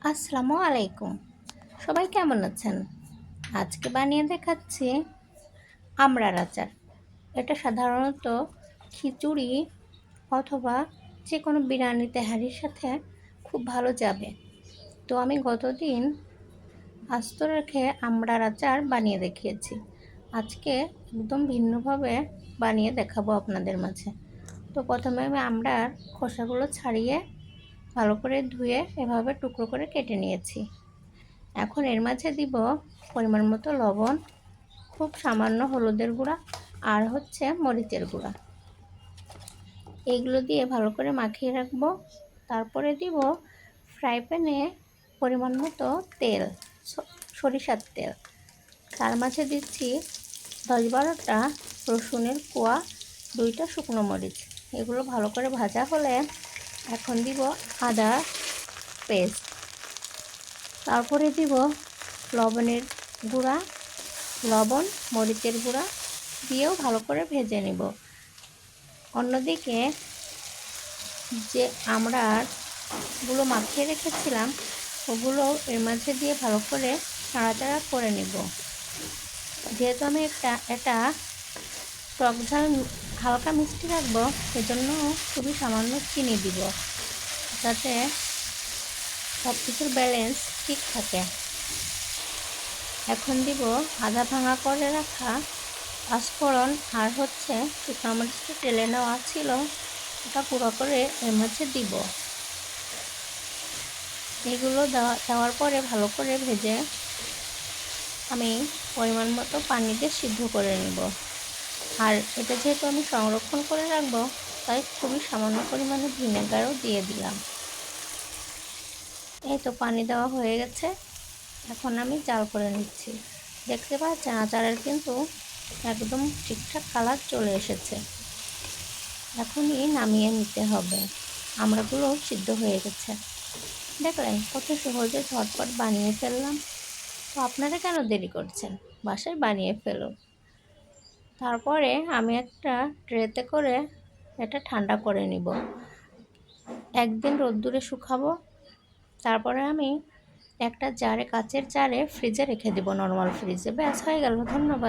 আসসালামু আলাইকুম। সবাই কেমন আছেন? আজকে বানিয়ে দেখাচ্ছি আমড়ার আচার। এটা সাধারণত খিচুড়ি অথবা যে কোনো বিরিয়ানি তেহারির সাথে খুব ভালো যাবে। তো আমি গতদিন আস্ত রেখে আমড়ার আচার বানিয়ে দেখিয়েছি। আজকে একদম ভিন্নভাবে বানিয়ে দেখাবো আপনাদের মাঝে। তো প্রথমে আমি আমড়ার খোসাগুলো ছাড়িয়ে ভালো করে ধুয়ে এভাবে টুকরো করে কেটে নিয়েছি। এখন এর মাঝে দিব পরিমাণ মতো লবণ, খুব সামান্য হলুদের গুঁড়া আর মরিচের গুঁড়া। এইগুলো দিয়ে ভালো করে মাখিয়ে রাখবো। তারপরে দিব ফ্রাই প্যানে পরিমাণ মতো তেল, সরিষার তেল। তার মাঝে দিচ্ছি 10-12টা রসুনের কোয়া, 2টা শুকনো মরিচ। এগুলো ভালো করে ভাজা হলে এখন দিব আদা পেস্ট। তারপরে দিব লবণের গুঁড়া, লবণ, মরিচের গুঁড়া দিয়েও ভালো করে ভেজে নেব। অন্যদিকে যে আমড়াগুলো মাখিয়ে রেখেছিলাম ওগুলো এর মাঝে দিয়ে ভালো করে নাড়াচাড়া করে নেব। যেহেতু আমি এটা টক ঝাল হালকা মিষ্টি রাখবো, সেজন্য খুবই সামান্য চিনি দিব যাতে সব কিছুর ব্যালেন্স ঠিক থাকে। এখন দিব আদা ভাঙা করে রাখা পাঁচফোড়ন আর শুকনো মরিচটা তেলে নেওয়া ছিল, ওটা গুঁড়ো করে এর মধ্যে দিব। এগুলো দেওয়ার পরে ভালো করে ভেজে আমি পরিমাণ মতো পানি দিয়ে সিদ্ধ করে নেব। আর এটা যেহেতু আমি সংরক্ষণ করে রাখবো, তাই খুবই সামান্য পরিমাণে ভিনেগারও দিয়ে দিলাম। এই তো পানি দেওয়া হয়ে গেছে। এখন আমি জাল করে নিচ্ছি। দেখতে পাচ্ছেন আচারের কিন্তু একদম ঠিকঠাক কালার চলে এসেছে। এখনই নামিয়ে নিতে হবে। আমড়াগুলো সিদ্ধ হয়ে গেছে। দেখলেন কত সহজে ঝটপট বানিয়ে ফেললাম। তো আপনারা কেন দেরি করছেন? বাসায় বানিয়ে ফেলুন। তারপরে আমি একটা ট্রেতে করে এটা ঠান্ডা করে নিব। একদিন রোদ্দুরে শুকাবো। তারপরে আমি একটা কাচের জারে ফ্রিজে রেখে দিব, নর্মাল ফ্রিজে। ব্যাস হয়ে গেল। ধন্যবাদ।